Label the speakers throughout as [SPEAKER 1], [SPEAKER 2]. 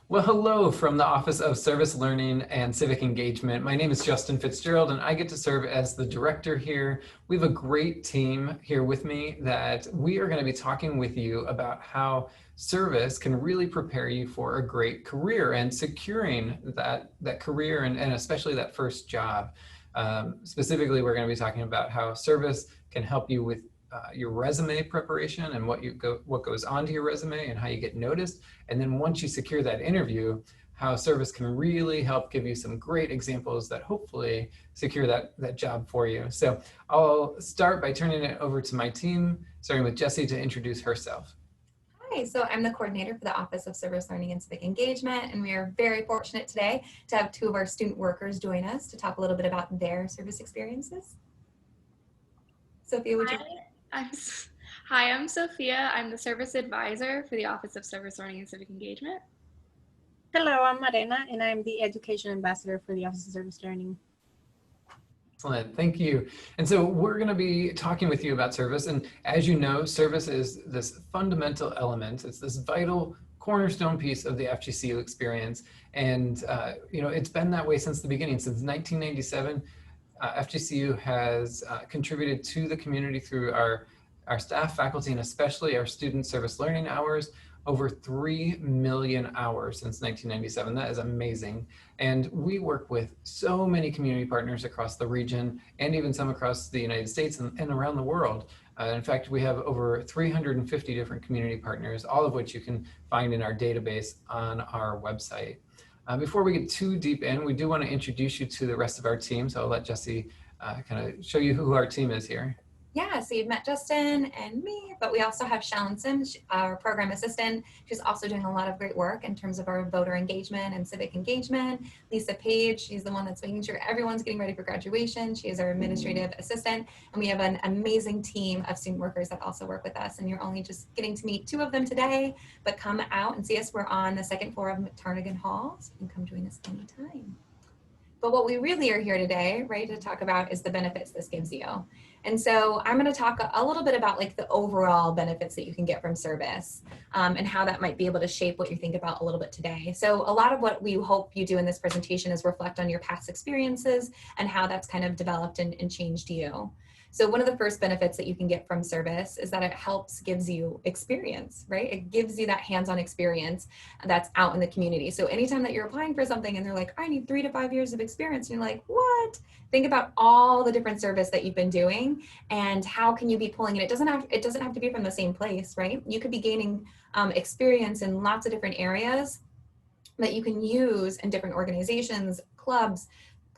[SPEAKER 1] Well, hello from the Office of Service Learning and Civic Engagement. My name is Justin Fitzgerald, and I get to serve as the director here. We have a great team here with me that we are going to be talking with you about how service can really prepare you for a great career and securing that career and especially that first job. Specifically, we're going to be talking about how service can help you with your resume preparation and what goes onto your resume and how you get noticed. And then once you secure that interview, how service can really help give you some great examples that hopefully secure that job for you. So I'll start by turning it over to my team, starting with Jessie to introduce herself.
[SPEAKER 2] Hi, so I'm the coordinator for the Office of Service Learning and Civic Engagement, and we are very fortunate today to have two of our student workers join us to talk a little bit about their service experiences. Sophia, would you?
[SPEAKER 3] Hi, I'm Sophia. I'm the service advisor for the Office of Service Learning and Civic Engagement.
[SPEAKER 4] Hello, I'm Marina, and I'm the education ambassador for the Office of Service Learning.
[SPEAKER 1] Excellent, thank you. And so we're going to be talking with you about service. And as you know, service is this fundamental element. It's this vital cornerstone piece of the FGCU experience. And it's been that way since the beginning. Since 1997, FGCU has contributed to the community through our staff, faculty, and especially our student service learning hours, over 3 million hours since 1997. That is amazing. And we work with so many community partners across the region and even some across the United States and around the world. In fact, we have over 350 different community partners, all of which you can find in our database on our website. Before we get too deep in, we do want to introduce you to the rest of our team. So I'll let Jessie kind of show you who our team is here.
[SPEAKER 2] Yeah, so you've met Justin and me, but we also have Shalyn Sims, our program assistant. She's also doing a lot of great work in terms of our voter engagement and civic engagement. Lisa Page, she's the one that's making sure everyone's getting ready for graduation. She is our administrative assistant, and we have an amazing team of student workers that also work with us, and you're only just getting to meet two of them today, but come out and see us. We're on the second floor of Tarnagan Hall, so you can come join us anytime. But what we really are here today, right, to talk about is the benefits this gives you. And so I'm going to talk a little bit about like the overall benefits that you can get from service and how that might be able to shape what you think about a little bit today. So a lot of what we hope you do in this presentation is reflect on your past experiences and how that's kind of developed and changed you. So one of the first benefits that you can get from service is that it gives you experience, right? It gives you that hands-on experience that's out in the community. So anytime that you're applying for something and they're like, I need 3 to 5 years of experience, and you're like, what? Think about all the different service that you've been doing and how can you be pulling it. It doesn't have to be from the same place, right? You could be gaining experience in lots of different areas that you can use in different organizations, clubs,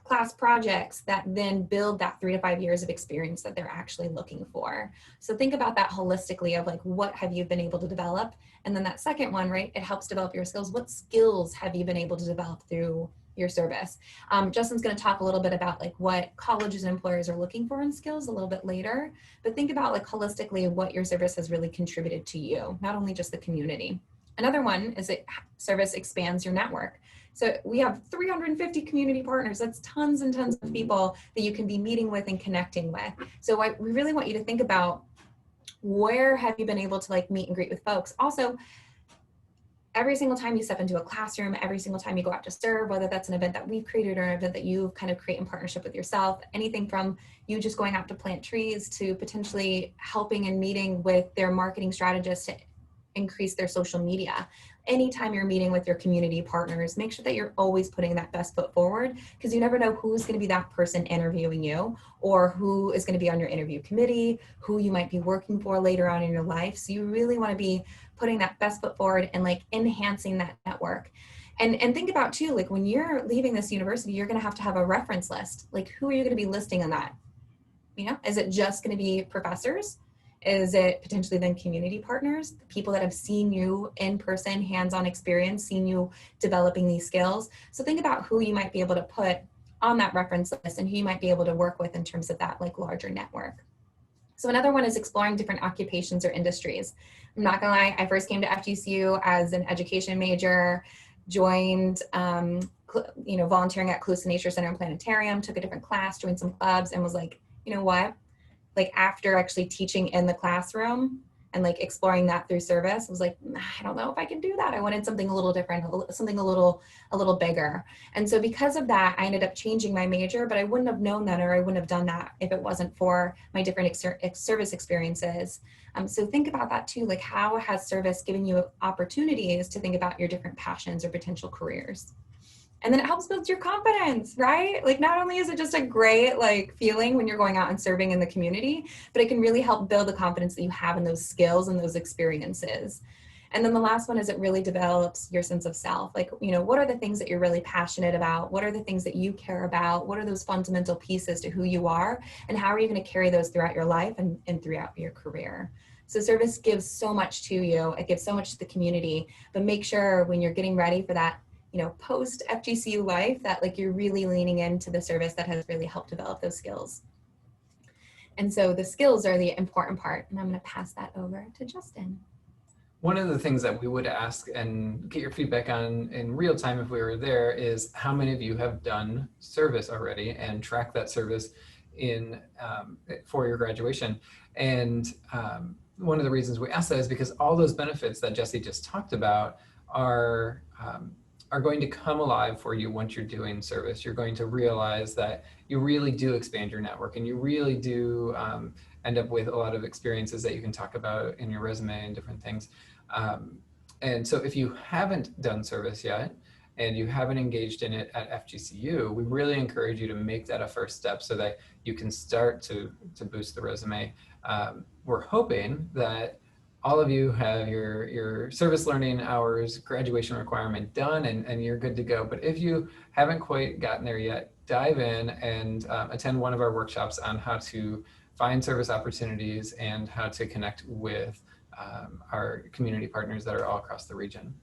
[SPEAKER 2] class projects that then build that 3 to 5 years of experience that they're actually looking for. So think about that holistically of like, what have you been able to develop? And then that second one, right, it helps develop your skills. What skills have you been able to develop through your service? Justin's going to talk a little bit about like what colleges and employers are looking for in skills a little bit later, but think about like holistically what your service has really contributed to you, not only just the community. Another one is that service expands your network. So we have 350 community partners. That's tons and tons of people that you can be meeting with and connecting with. So we really want you to think about where have you been able to like meet and greet with folks. Also, every single time you step into a classroom, every single time you go out to serve, whether that's an event that we've created or an event that you kind of create in partnership with yourself, anything from you just going out to plant trees to potentially helping and meeting with their marketing strategists to increase their social media. Anytime you're meeting with your community partners, make sure that you're always putting that best foot forward, because you never know who's going to be that person interviewing you or who is going to be on your interview committee, who you might be working for later on in your life. So you really want to be putting that best foot forward and like enhancing that network. And think about too, like when you're leaving this university, you're going to have a reference list. Like who are you going to be listing on that? You know, is it just going to be professors? Is it potentially then community partners, people that have seen you in person, hands-on experience, seen you developing these skills? So think about who you might be able to put on that reference list and who you might be able to work with in terms of that like larger network. So another one is exploring different occupations or industries. I'm not gonna lie, I first came to FGCU as an education major, joined volunteering at Calusa Nature Center and Planetarium, took a different class, joined some clubs, and was like, you know what? Like after actually teaching in the classroom, and like exploring that through service. I was like, I don't know if I can do that. I wanted something a little different, something a little bigger. And so because of that, I ended up changing my major, but I wouldn't have known that, or I wouldn't have done that if it wasn't for my different service experiences. So think about that too. Like, how has service given you opportunities to think about your different passions or potential careers? And then it helps build your confidence, right? Like, not only is it just a great like feeling when you're going out and serving in the community, but it can really help build the confidence that you have in those skills and those experiences. And then the last one is it really develops your sense of self. Like, you know, what are the things that you're really passionate about? What are the things that you care about? What are those fundamental pieces to who you are? And how are you going to carry those throughout your life and throughout your career? So service gives so much to you. It gives so much to the community, but make sure when you're getting ready for that, you know, post FGCU life, that like you're really leaning into the service that has really helped develop those skills. And so the skills are the important part. And I'm going to pass that over to Justin.
[SPEAKER 1] One of the things that we would ask and get your feedback on in real time if we were there is how many of you have done service already and track that service in for your graduation. And one of the reasons we ask that is because all those benefits that Jesse just talked about are going to come alive for you once you're doing service. You're going to realize that you really do expand your network, and you really do end up with a lot of experiences that you can talk about in your resume and different things. And so if you haven't done service yet and you haven't engaged in it at FGCU, we really encourage you to make that a first step so that you can start to boost the resume. We're hoping that all of you have your service learning hours graduation requirement done and you're good to go. But if you haven't quite gotten there yet, dive in and attend one of our workshops on how to find service opportunities and how to connect with our community partners that are all across the region.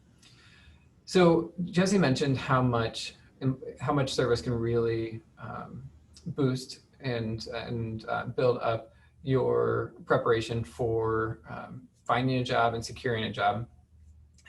[SPEAKER 1] So Jesse mentioned how much service can really boost and build up your preparation for finding a job and securing a job.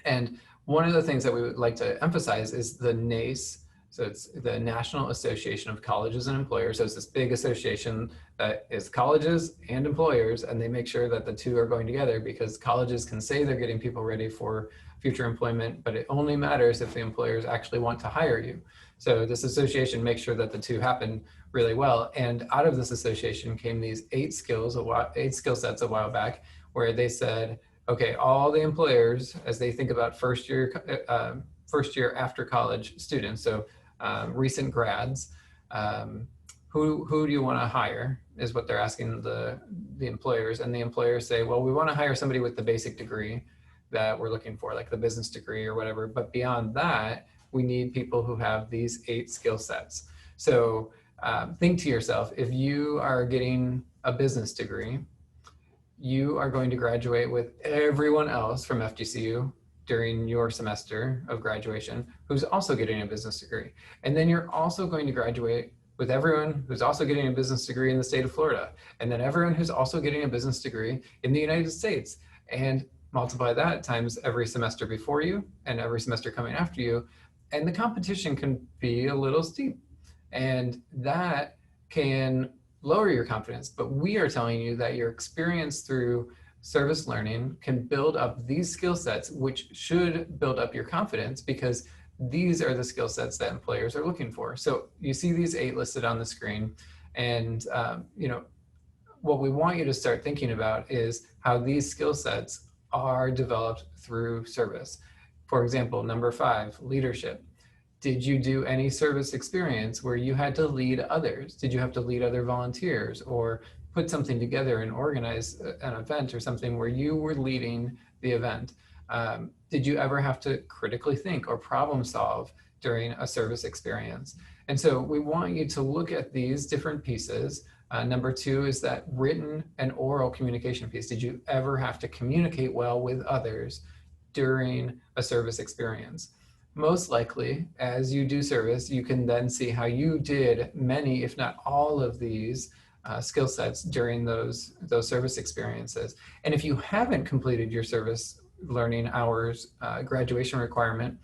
[SPEAKER 1] And one of the things that we would like to emphasize is the NACE. So it's the National Association of Colleges and Employers. So it's this big association that is colleges and employers, and they make sure that the two are going together, because colleges can say they're getting people ready for future employment, but it only matters if the employers actually want to hire you. So this association makes sure that the two happen really well. And out of this association came these 8 skill sets a while back, where they said, okay, all the employers, as they think about first year after college students, so recent grads, who do you want to hire is what they're asking the employers. And the employers say, well, we want to hire somebody with the basic degree that we're looking for, like the business degree or whatever. But beyond that, we need people who have these 8 skill sets. So think to yourself, if you are getting a business degree, you are going to graduate with everyone else from FGCU during your semester of graduation who's also getting a business degree. And then you're also going to graduate with everyone who's also getting a business degree in the state of Florida, and then everyone who's also getting a business degree in the United States, and multiply that times every semester before you and every semester coming after you. And the competition can be a little steep, and that can lower your confidence. But we are telling you that your experience through service learning can build up these skill sets, which should build up your confidence, because these are the skill sets that employers are looking for. So you see these 8 listed on the screen, and you know, what we want you to start thinking about is how these skill sets are developed through service. For example, number 5, leadership. Did you do any service experience where you had to lead others? Did you have to lead other volunteers or put something together and organize an event or something where you were leading the event? Did you ever have to critically think or problem solve during a service experience? And so we want you to look at these different pieces. Number 2 is that written and oral communication piece. Did you ever have to communicate well with others during a service experience? Most likely, as you do service, you can then see how you did many, if not all of these skill sets during those service experiences. And if you haven't completed your service learning hours graduation requirement,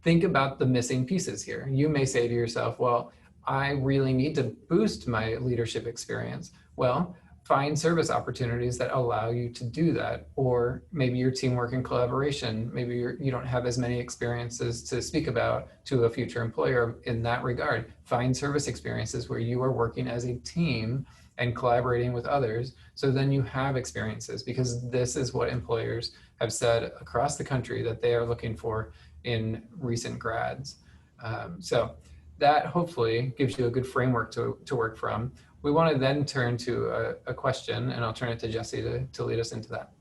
[SPEAKER 1] think about the missing pieces here. You may say to yourself, well, I really need to boost my leadership experience. Well, find service opportunities that allow you to do that. Or maybe your teamwork and collaboration, maybe you don't have as many experiences to speak about to a future employer in that regard. Find service experiences where you are working as a team and collaborating with others. So then you have experiences, because this is what employers have said across the country that they are looking for in recent grads. So that hopefully gives you a good framework to work from. We want to then turn to a question, and I'll turn it to Jesse to lead us into that.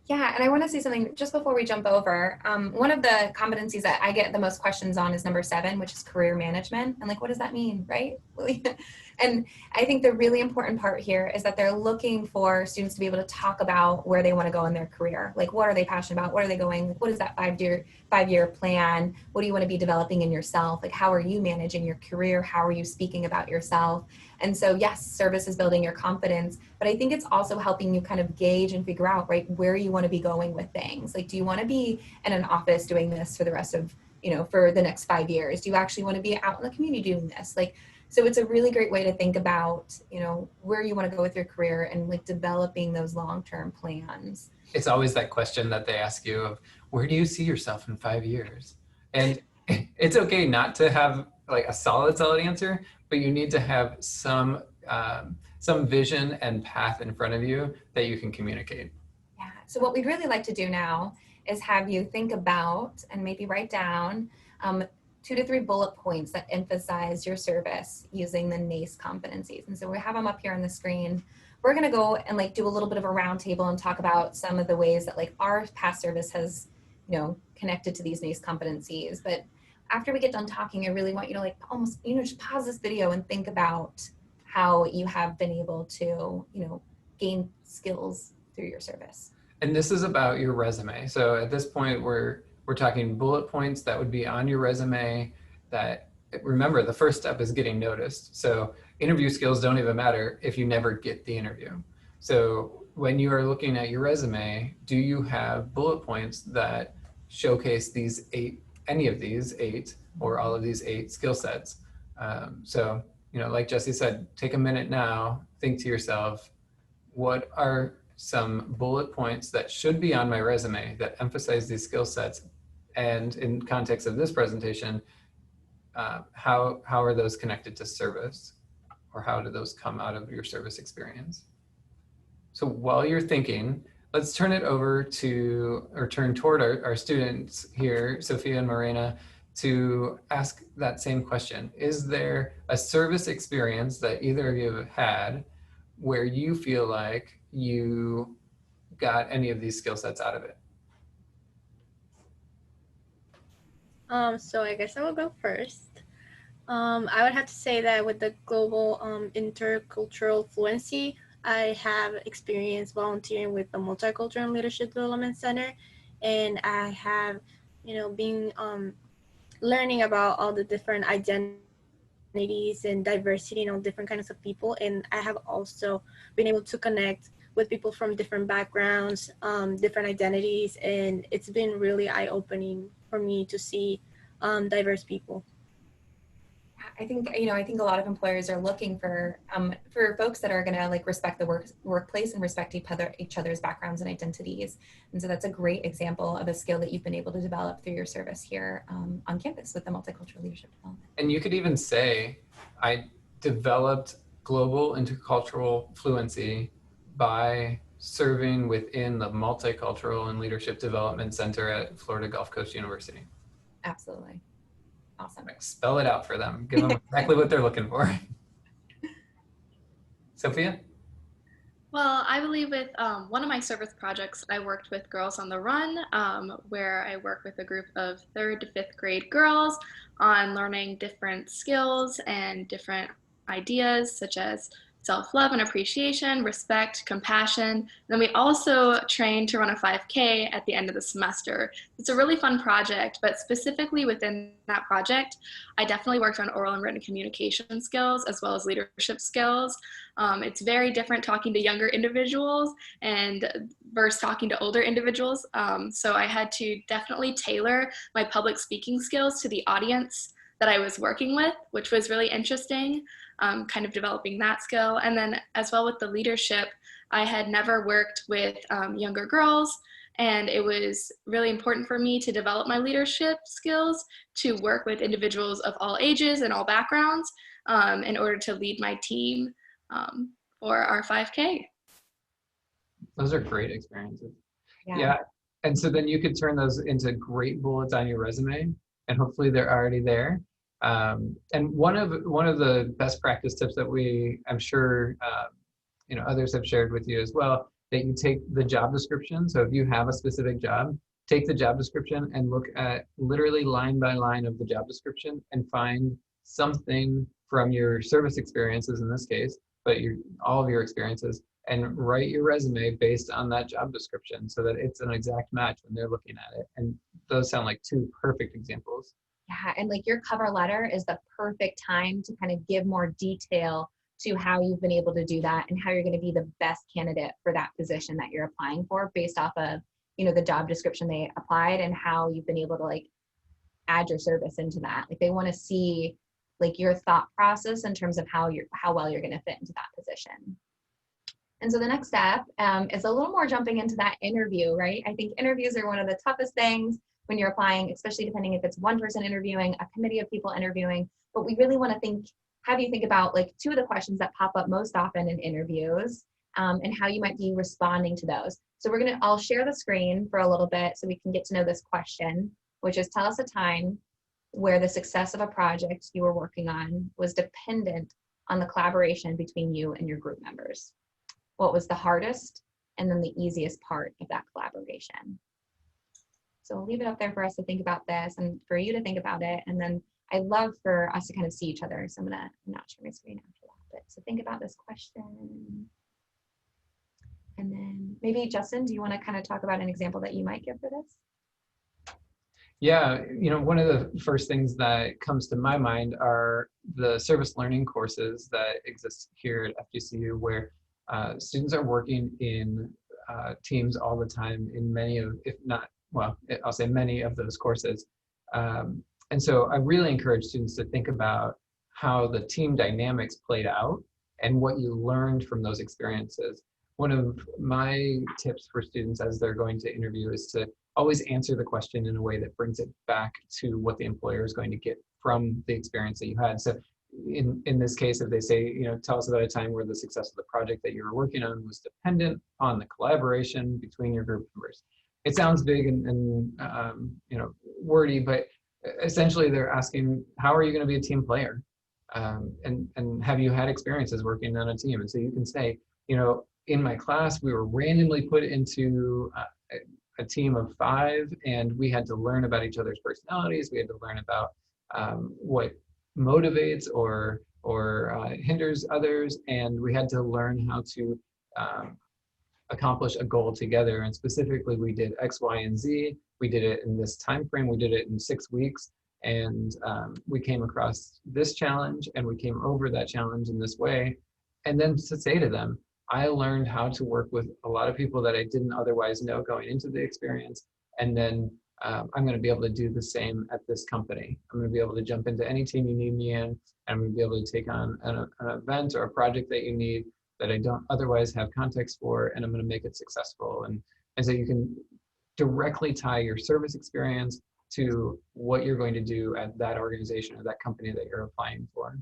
[SPEAKER 2] Yeah, and I want to say something just before we jump over. One of the competencies that I get the most questions on is number 7, which is career management. And like, what does that mean, right? And I think the really important part here is that they're looking for students to be able to talk about where they want to go in their career. Like, what are they passionate about? What are they going? What is that 5-year plan? What do you want to be developing in yourself? Like, how are you managing your career? How are you speaking about yourself? And so, yes, service is building your confidence, but I think it's also helping you kind of gauge and figure out, right, where you want to be going with things. Like, do you want to be in an office doing this for the rest of, for the next 5 years? Do you actually want to be out in the community doing this? Like, so it's a really great way to think about, where you want to go with your career and like developing those long-term plans.
[SPEAKER 1] It's always that question that they ask you of, where do you see yourself in 5 years? And it's okay not to have like a solid answer, but you need to have some vision and path in front of you that you can communicate.
[SPEAKER 2] Yeah. So what we'd really like to do now is have you think about and maybe write down 2 to 3 bullet points that emphasize your service using the NACE competencies. And so we have them up here on the screen. We're going to go and like do a little bit of a roundtable and talk about some of the ways that like our past service has, connected to these NACE competencies. But after we get done talking, I really want you to like almost, just pause this video and think about how you have been able to, gain skills through your service.
[SPEAKER 1] And this is about your resume. So at this point, we're talking bullet points that would be on your resume that, remember, the first step is getting noticed. So interview skills don't even matter if you never get the interview. So when you are looking at your resume, do you have bullet points that showcase any of these 8 or all of these 8 skill sets? So, like Jesse said, take a minute now, think to yourself, what are some bullet points that should be on my resume that emphasize these skill sets? And in context of this presentation, how are those connected to service, or how do those come out of your service experience? So while you're thinking, let's turn toward our students here, Sophia and Morena, to ask that same question. Is there a service experience that either of you have had where you feel like you got any of these skill sets out of it?
[SPEAKER 4] So I guess I will go first. I would have to say that with the global intercultural fluency, I have experience volunteering with the Multicultural Leadership Development Center, and I have, been learning about all the different identities and diversity and all different kinds of people. And I have also been able to connect with people from different backgrounds, different identities, and it's been really eye-opening for me to see diverse people.
[SPEAKER 2] I think a lot of employers are looking for folks that are going to like respect the workplace and respect each other's backgrounds and identities. And so that's a great example of a skill that you've been able to develop through your service here on campus with the Multicultural Leadership Development.
[SPEAKER 1] And you could even say, I developed global intercultural fluency by serving within the Multicultural and Leadership Development Center at Florida Gulf Coast University.
[SPEAKER 2] Absolutely. Awesome.
[SPEAKER 1] Like, spell it out for them. Give them exactly what they're looking for. Sophia?
[SPEAKER 3] Well, I believe with one of my service projects, I worked with Girls on the Run, where I work with a group of 3rd to 5th grade girls on learning different skills and different ideas, such as self-love and appreciation, respect, compassion. Then we also trained to run a 5K at the end of the semester. It's a really fun project, but specifically within that project, I definitely worked on oral and written communication skills as well as leadership skills. It's very different talking to younger individuals and versus talking to older individuals. So I had to definitely tailor my public speaking skills to the audience that I was working with, which was really interesting, kind of developing that skill. And then as well with the leadership, I had never worked with younger girls, and it was really important for me to develop my leadership skills to work with individuals of all ages and all backgrounds in order to lead my team for our 5K.
[SPEAKER 1] Those are great experiences.
[SPEAKER 2] Yeah.
[SPEAKER 1] Yeah. And so then you could turn those into great bullets on your resume, and hopefully they're already there. And one of the best practice tips that I'm sure others have shared with you as well, that you take the job description. So if you have a specific job, take the job description and look at literally line by line of the job description and find something from your service experiences in this case, but all of your experiences, and write your resume based on that job description so that it's an exact match when they're looking at it. And those sound like two perfect examples.
[SPEAKER 2] Yeah, and like your cover letter is the perfect time to kind of give more detail to how you've been able to do that and how you're going to be the best candidate for that position that you're applying for based off of, the job description they applied and how you've been able to like add your service into that. Like they want to see like your thought process in terms of how well you're going to fit into that position. And so the next step is a little more jumping into that interview, right? I think interviews are one of the toughest things when you're applying, especially depending if it's one person interviewing, a committee of people interviewing. But we really want to have you think about like two of the questions that pop up most often in interviews and how you might be responding to those. So I'll share the screen for a little bit so we can get to know this question, which is tell us a time where the success of a project you were working on was dependent on the collaboration between you and your group members. What was the hardest and then the easiest part of that collaboration? So we'll leave it up there for us to think about this and for you to think about it. And then I'd love for us to kind of see each other. So I'm not share my screen after that, but so think about this question. And then maybe Justin, do you want to kind of talk about an example that you might give for this?
[SPEAKER 1] Yeah, one of the first things that comes to my mind are the service learning courses that exist here at FGCU, where students are working in teams all the time in many of, if not, well, I'll say many of those courses. And so I really encourage students to think about how the team dynamics played out and what you learned from those experiences. One of my tips for students as they're going to interview is to always answer the question in a way that brings it back to what the employer is going to get from the experience that you had. So in this case, if they say, tell us about a time where the success of the project that you were working on was dependent on the collaboration between your group members. It sounds big and wordy, but essentially they're asking, how are you going to be a team player? And have you had experiences working on a team? And so you can say, in my class, we were randomly put into a team of 5, and we had to learn about each other's personalities. We had to learn about what motivates or hinders others, and we had to learn how to accomplish a goal together. And specifically, we did X, Y, and Z. We did it in this time frame. We did it in 6 weeks, and we came across this challenge, and we came over that challenge in this way. And then to say to them, I learned how to work with a lot of people that I didn't otherwise know going into the experience. And then I'm going to be able to do the same at this company. I'm going to be able to jump into any team you need me in. And I'm going to be able to take on an event or a project that you need that I don't otherwise have context for, and I'm going to make it successful. And so you can directly tie your service experience to what you're going to do at that organization or that company that you're applying for.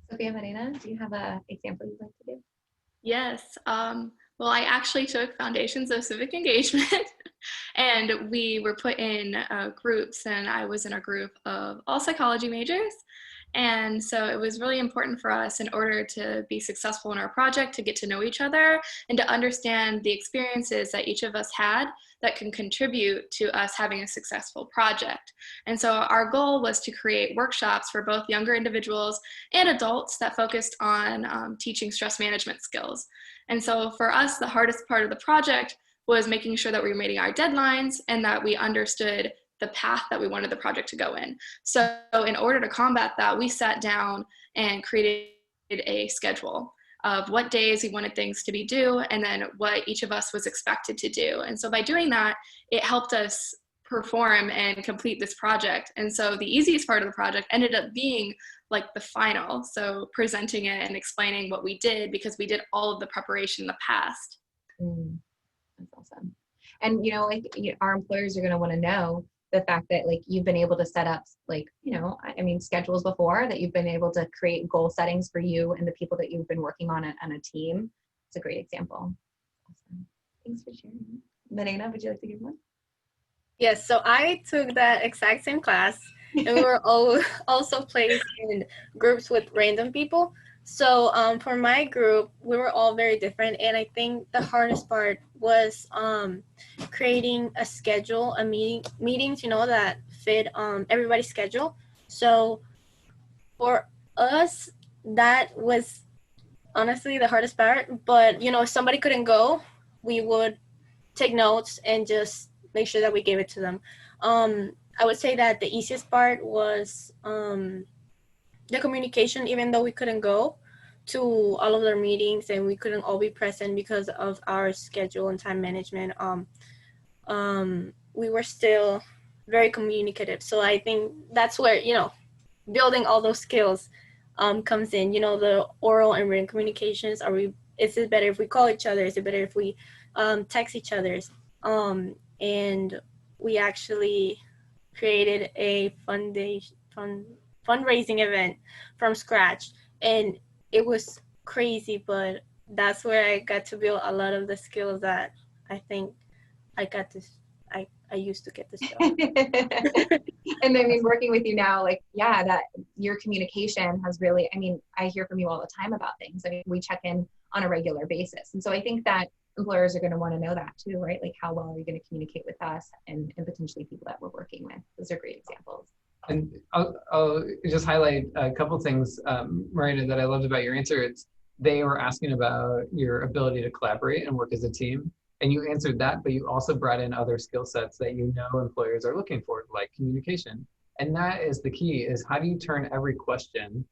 [SPEAKER 2] Sophia Marina, do you have an example you'd like to give?
[SPEAKER 3] Yes. Well, I actually took Foundations of Civic Engagement and we were put in groups, and I was in a group of all psychology majors. And so it was really important for us, in order to be successful in our project, to get to know each other and to understand the experiences that each of us had that can contribute to us having a successful project. And so our goal was to create workshops for both younger individuals and adults that focused on teaching stress management skills. And so for us, the hardest part of the project was making sure that we were meeting our deadlines and that we understood the path that we wanted the project to go in. So in order to combat that, we sat down and created a schedule of what days we wanted things to be due, and then what each of us was expected to do. And so by doing that, it helped us perform and complete this project. And so the easiest part of the project ended up being like the final. So presenting it and explaining what we did, because we did all of the preparation in the past.
[SPEAKER 2] That's awesome. And, like our employers are going to want to know the fact that like you've been able to set up like, schedules before, that you've been able to create goal settings for you and the people that you've been working on a team. It's a great example. Awesome. Thanks for sharing. Milena, would you like to give one?
[SPEAKER 4] Yes, so I took that exact same class, and we were also placed in groups with random people. So for my group, we were all very different, and I think the hardest part was creating a schedule, meetings, that fit everybody's schedule. So for us, that was honestly the hardest part. But if somebody couldn't go, we would take notes and just make sure that we gave it to them. I would say that the easiest part was the communication, even though we couldn't go to all of their meetings and we couldn't all be present because of our schedule and time management. We were still very communicative. So I think that's where, building all those skills comes in, the oral and written communications. Is it better if we call each other? Is it better if we text each other? And we actually created a fundraising event from scratch, and it was crazy, but that's where I got to build a lot of the skills that I think I used to get this job.
[SPEAKER 2] And working with you now, that your communication has really, I hear from you all the time about things. We check in on a regular basis. And so I think that employers are going to want to know that too, right? Like, how well are you going to communicate with us and potentially people that we're working with? Those are great examples.
[SPEAKER 1] And I'll just highlight a couple things, Marina, that I loved about your answer. They were asking about your ability to collaborate and work as a team. And you answered that, but you also brought in other skill sets that employers are looking for, like communication. And that is the key, is how do you turn every question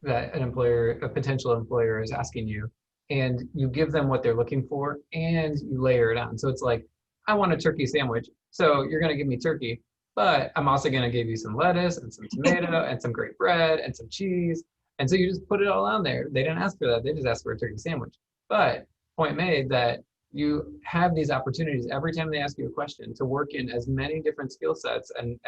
[SPEAKER 1] that a potential employer is asking you, and you give them what they're looking for and you layer it on. So it's like, I want a turkey sandwich. So you're going to give me turkey, but I'm also going to give you some lettuce and some tomato and some great bread and some cheese. And so you just put it all on there. They didn't ask for that. They just asked for a turkey sandwich. But point made that you have these opportunities every time they ask you a question to work in as many different skill sets and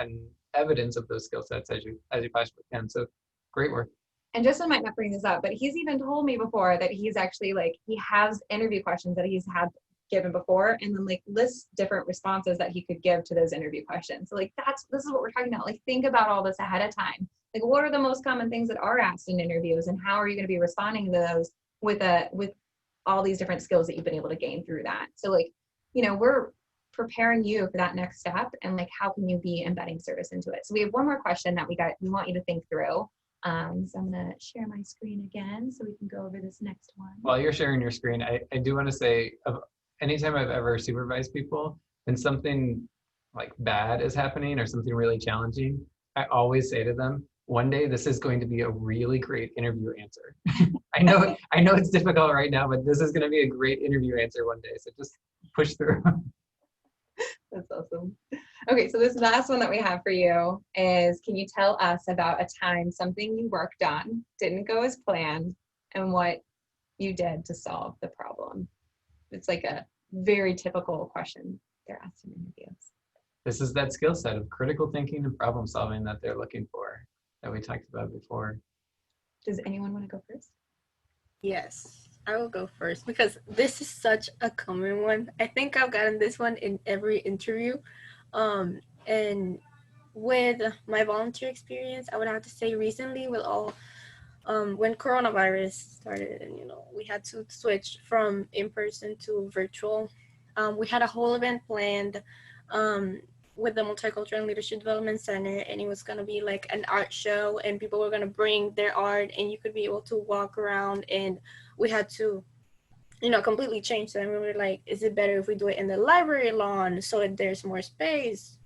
[SPEAKER 1] evidence of those skill sets as you possibly can. So great work.
[SPEAKER 2] And Justin might not bring this up, but he's even told me before that he's actually he has interview questions that he's had given before, and then lists different responses that he could give to those interview questions. So this is what we're talking about. Think about all this ahead of time. What are the most common things that are asked in interviews, and how are you going to be responding to those with all these different skills that you've been able to gain through that? So we're preparing you for that next step, and how can you be embedding service into it? So we have one more question that we want you to think through. So I'm going to share my screen again so we can go over this next one.
[SPEAKER 1] While you're sharing your screen, I do want to say, anytime I've ever supervised people and something bad is happening or something really challenging, I always say to them, one day this is going to be a really great interview answer. I know it's difficult right now, but this is going to be a great interview answer one day. So just push through.
[SPEAKER 2] That's awesome. Okay, so this last one that we have for you is, can you tell us about a time something you worked on didn't go as planned and what you did to solve the problem? It's a very typical question they're asked in interviews.
[SPEAKER 1] This is that skill set of critical thinking and problem solving that they're looking for, that we talked about before.
[SPEAKER 2] Does anyone want to go first?
[SPEAKER 4] Yes, I will go first because this is such a common one. I think I've gotten this one in every interview. And with my volunteer experience, I would have to say recently with all, when coronavirus started and, we had to switch from in-person to virtual. We had a whole event planned with the Multicultural and Leadership Development Center, and it was going to be an art show, and people were going to bring their art, and you could be able to walk around, and we had to completely change that. And we were like, is it better if we do it in the library lawn so there's more space?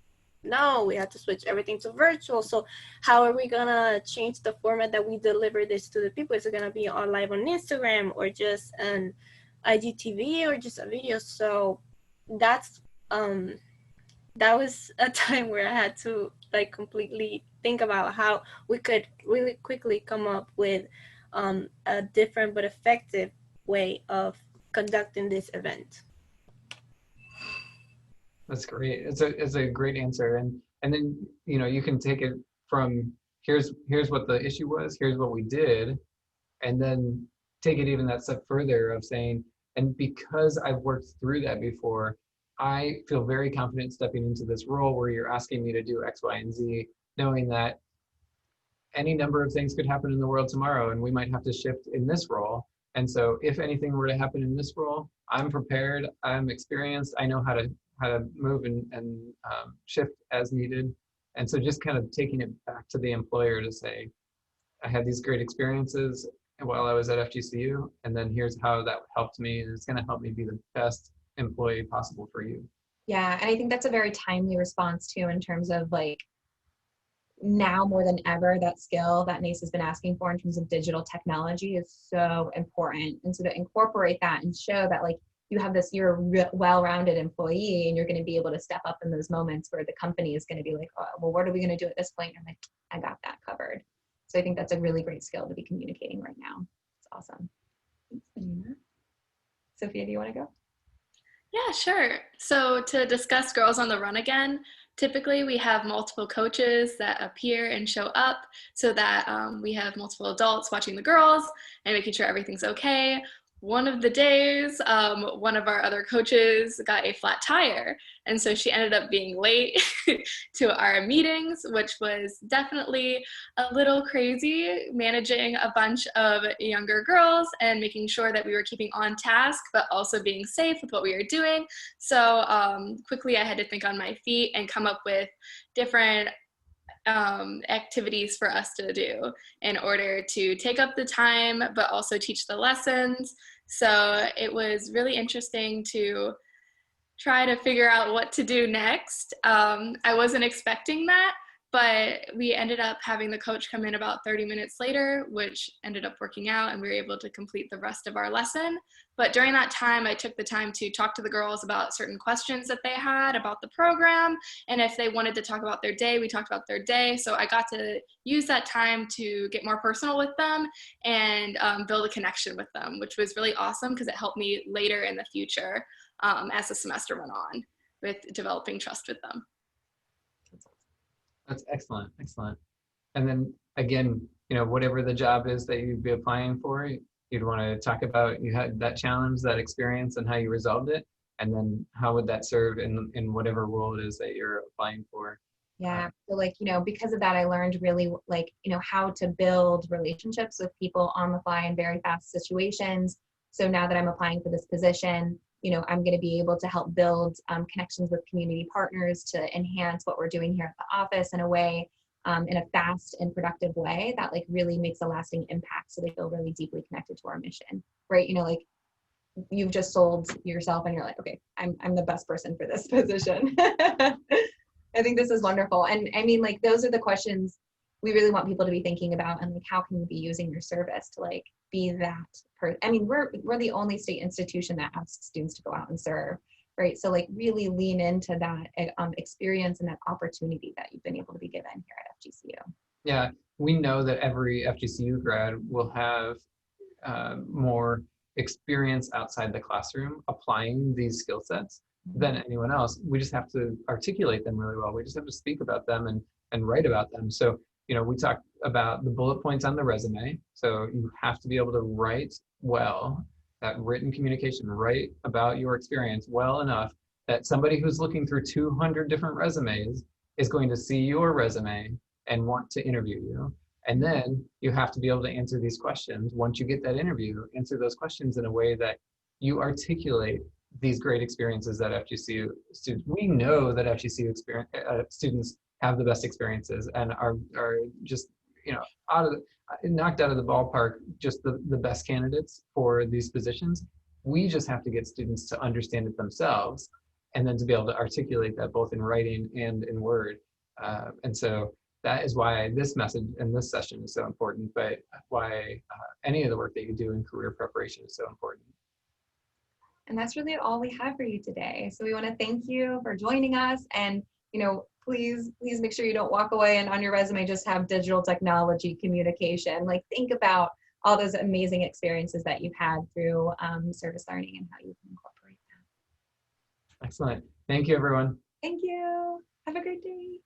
[SPEAKER 4] No, we had to switch everything to virtual. So how are we gonna change the format that we deliver this to the people? Is it gonna be on live on Instagram or just an IGTV or just a video? So that's that was a time where I had to like completely think about how we could really quickly come up with a different but effective way of conducting this event.
[SPEAKER 1] That's great. It's a great answer. And then, you know, you can take it from here's what the issue was, here's what we did, and then take it even that step further of saying, and because I've worked through that before, I feel very confident stepping into this role where you're asking me to do X, Y, and Z, knowing that any number of things could happen in the world tomorrow and we might have to shift in this role. And so if anything were to happen in this role, I'm prepared, I'm experienced, I know how to move and shift as needed. And so just kind of taking it back to the employer to say, I had these great experiences while I was at FGCU, and then here's how that helped me, and it's going to help me be the best employee possible for you.
[SPEAKER 2] Yeah, and I think that's a very timely response too, in terms of like, now more than ever, that skill that NACE has been asking for in terms of digital technology is so important. And so to incorporate that and show that like you have this, you're a well-rounded employee, and you're going to be able to step up in those moments where the company is going to be like, oh, well, what are we going to do at this point? And I'm like, I got that covered. So I think that's a really great skill to be communicating right now. It's awesome. Thanks, Nina. Sophia, do you want to go?
[SPEAKER 3] Yeah, sure. So to discuss Girls on the Run again, typically we have multiple coaches that appear and show up so that we have multiple adults watching the girls and making sure everything's okay. One of the days, one of our other coaches got a flat tire, and so she ended up being late to our meetings, which was definitely a little crazy, managing a bunch of younger girls and making sure that we were keeping on task, but also being safe with what we were doing. So quickly I had to think on my feet and come up with different activities for us to do in order to take up the time, but also teach the lessons. So it was really interesting to try to figure out what to do next. I wasn't expecting that, but we ended up having the coach come in about 30 minutes later, which ended up working out, and we were able to complete the rest of our lesson. But during that time, I took the time to talk to the girls about certain questions that they had about the program, and if they wanted to talk about their day, we talked about their day. So I got to use that time to get more personal with them and build a connection with them, which was really awesome because it helped me later in the future as the semester went on with developing trust with them.
[SPEAKER 1] That's excellent, excellent. And then again, you know, whatever the job is that you'd be applying for, you'd want to talk about you had that challenge, that experience, and how you resolved it, and then how would that serve in whatever role it is that you're applying for.
[SPEAKER 2] Yeah, so like, you know, because of that, I learned really like, you know, how to build relationships with people on the fly in very fast situations. So now that I'm applying for this position, you know, I'm going to be able to help build connections with community partners to enhance what we're doing here at the office in a way, in a fast and productive way that like really makes a lasting impact. So they feel really deeply connected to our mission, right? You know, like you've just sold yourself and you're like, okay, I'm the best person for this position. I think this is wonderful. And I mean, like, those are the questions we really want people to be thinking about, and like, how can you be using your service to like be that person? I mean, we're the only state institution that asks students to go out and serve, right? So like really lean into that experience and that opportunity that you've been able to be given here at FGCU.
[SPEAKER 1] Yeah, we know that every FGCU grad will have more experience outside the classroom applying these skill sets than anyone else. We just have to articulate them really well. We just have to speak about them and write about them. So, you know, we talked about the bullet points on the resume. So you have to be able to write well, that written communication, write about your experience well enough that somebody who's looking through 200 different resumes is going to see your resume and want to interview you. And then you have to be able to answer these questions. Once you get that interview, answer those questions in a way that you articulate these great experiences that FGCU students, we know that FGCU students have the best experiences and are just, you know, knocked out of the ballpark, just the best candidates for these positions. We just have to get students to understand it themselves and then to be able to articulate that both in writing and in word. And so that is why this message and this session is so important, but why any of the work that you do in career preparation is so important.
[SPEAKER 2] And that's really all we have for you today. So we want to thank you for joining us, and please make sure you don't walk away and on your resume just have digital technology communication. Like, think about all those amazing experiences that you've had through service learning and how you can incorporate that.
[SPEAKER 1] Excellent. Thank you, everyone.
[SPEAKER 2] Thank you. Have a great day.